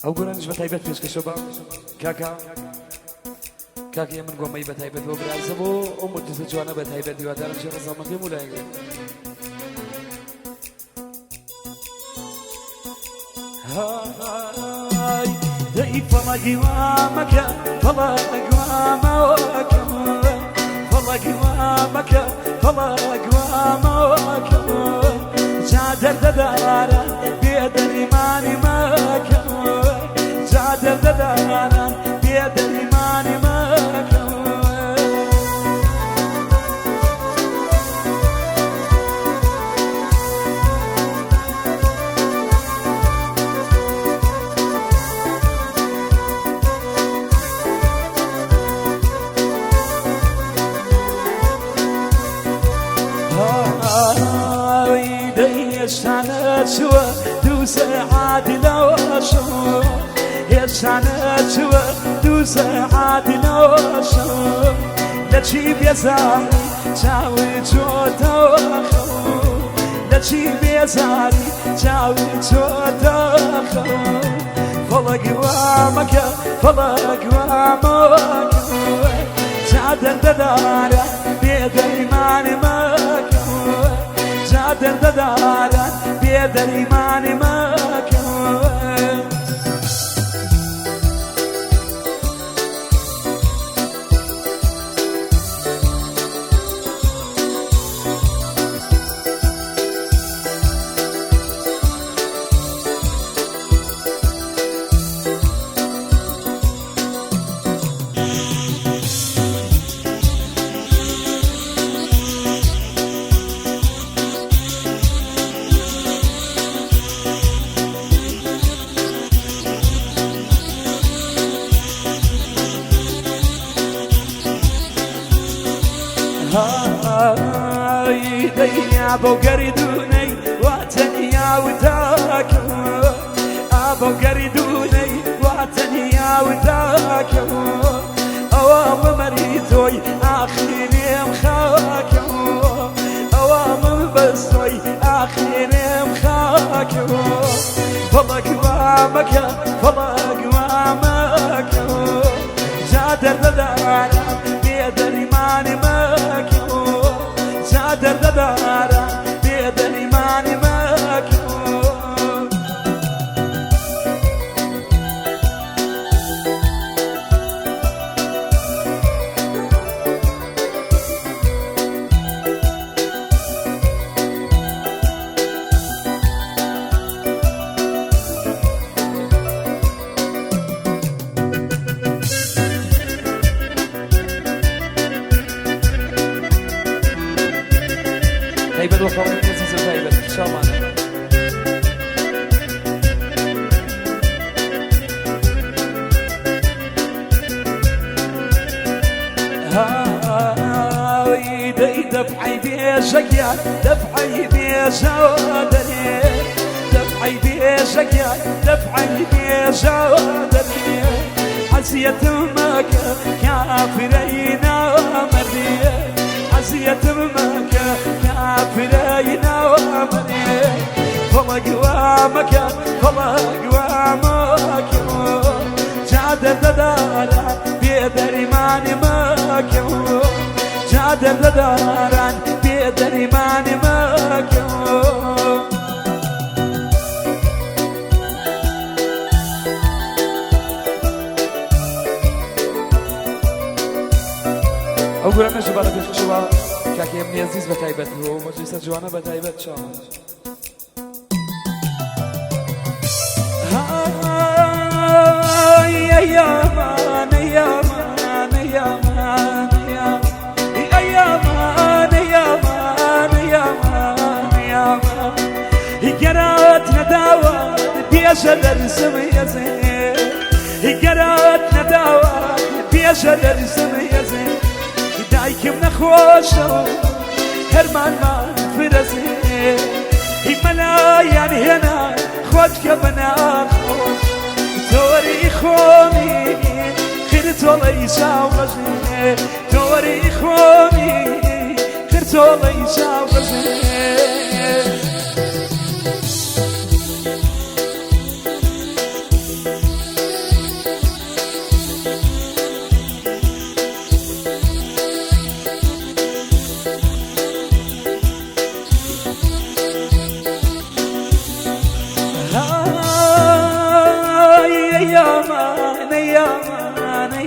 ئەو گۆرانیش بە تایبەت پێشکەشە بە کاکە من گۆمەی بە تایبەت بۆ برازە بۆ ئەو مدتە جوانە بە تایبەت دیوادارم چێ ڕەزامەندی پێم وڵایگە هاي دەی فەڵە گیوامەکە فەڵە گوامەوەکە فەڵە گوامەکە فەڵە گوامەوەکە جا دەردەدارە بێدەریمانی مەکە جا دەردەدارە بێدەریمانی مەکە هێشتانە چووە دوو سەعاتی لەوە شەو هێشتانە چووە دوو سەعاتی لەوە شەو لە چی بێزاری چاوی چۆتەوە خەو لە چی بێزاری چاوی چۆتەوە خەو فەڵە گوامەکە فەڵە گوامەکە جا دەردەدارە بێدەریمانی مەکە جا دەردەدارە بێدەریمانی مەکە ئابە و گەریدونەی واتەنیا وتاکە ئابە و گەریدونەی واتەنیا وتاکە ئەوە مەمەری تۆی ئاخرێم خاکە ئەوە من بەستۆی ئاخرێم خاکە فەڵە گوامەکە فەڵە گوامەکە جا دەردەدارە بێدەریمانی مەکە جا دەردەدارە بێدەریمانی مەکە تایبەت بۆ خەڵکی عەزیزم تایبەت شامانە هاوی دەی دەفعەی بێژەکیان دەفعەی بێژەوە دەنێ دەفعەی بێژەکیان دەفعەی بێژەوە دەنێ حەزیەتم مەکە کافرەی نامەردیە حەزیەتم مەکە کافرەی نامەردیە فەڵە گوامەکە فەڵە گوامەکە جا دەردەدارە بێدەریمانی مەکە جا دەردەداران بێدەریمانی مەکە ئەو گورانە ژبارە پێشکەشەوە کاکەم نیازیز بە تایبەت بۆ مەجلیسە جوانە بە تایبەت شامان ئەیامان ئەیامان ئەیامان ئەیامان ئەیامان ئەیامان ئەیامان گەرات نەداوە پێشە دەرسم هێزێ گەرات نەداوە پێشە دەرسم هێزێ دایکم نەخۆشە و هەرمانمان فرەزێ مەلایان هێنا خۆتکە بە ناخۆش تۆری خۆمی خرتۆڵەی چاوبەژێ تۆری خۆمی خرتۆڵەی چاوبەژێ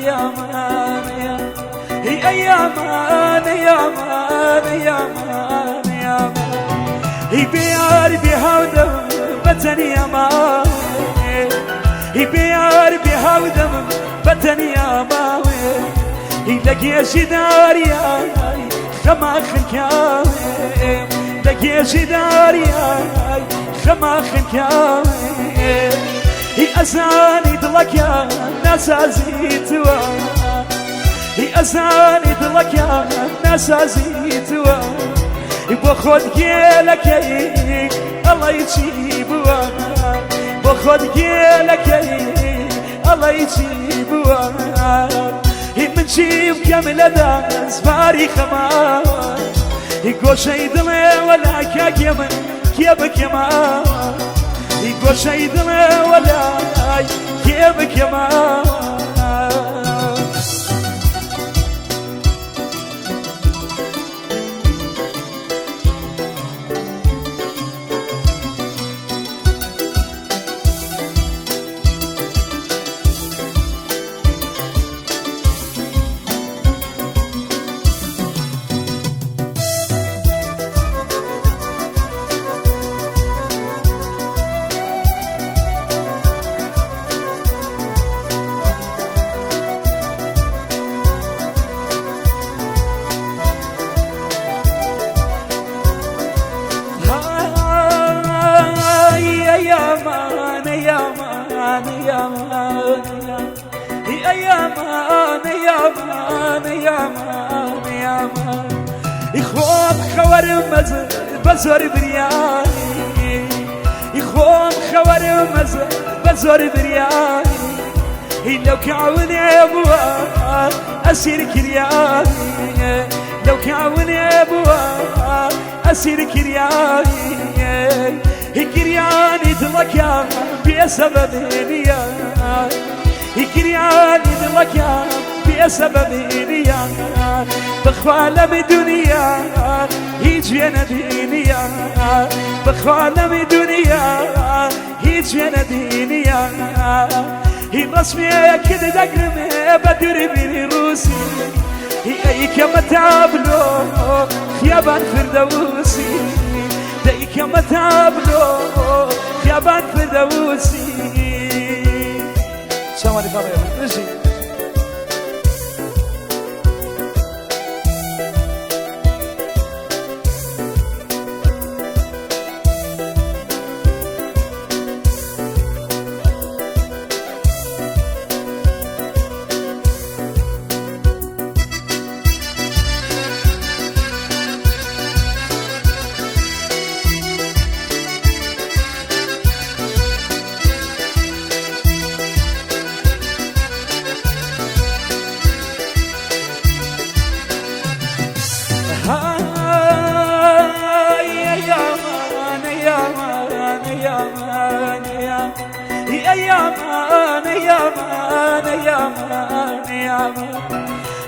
يامان هي أيامان يامان يامان يامان هي بيار بهودم بتن يامان هي بيار بهودم بتن يامان هي لقي جداريا خما خنكاوي لقي جداريا خما خنكاوي هي أزاني دلك يا ناس أزيتوا هي أزاني دلك يا ناس أزيتوا بخد جيلك الله يجيبوا بخد جيلك الله يجيبوا هي من جيب كامل داس باري خما يقول شي دلي ولا كاك يمن كيبك يما يقول شي دلي ولا كيبك يما يخوم خوار مزر بزور برياني يخوم خوار مزر بزور برياني لو كعوني ابوا اسير كرياني لو كعوني ابوا اسير كرياني كرياني دلك بسبب نيا كرياني دلك بسبب نيا بخوالم دنيا هيج انا دنيا بخوالم دنيا هيج انا دنيا هي رسمي كده دقرمي بدري بني روسي هي اي كما تابلو خيابان فردوسي داي كما تابلو خيابان فردوسي شامالي فاضي رجي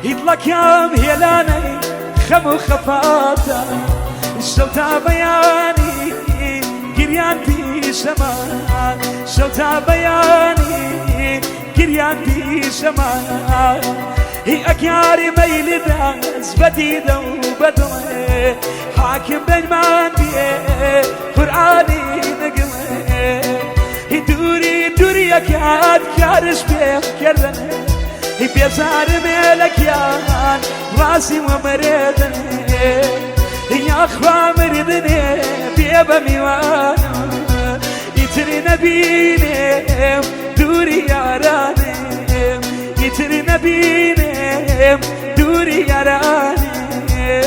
يطلق يام هلاني خمو خفاتا الشوتا بياني قريان في شمال شوتا بياني قريان في شمال هي أكياري ميل داس بديدة وبدوه حاكم بين مانديه قرآني نقمه هي دوري يكاد كارش بيفكرني هي بيزار ملك يان راسي ومريدني يا أخوة مريدني بيبا ميوان يتري نبيني دوري ياراني يتري نبيني دوري ياراني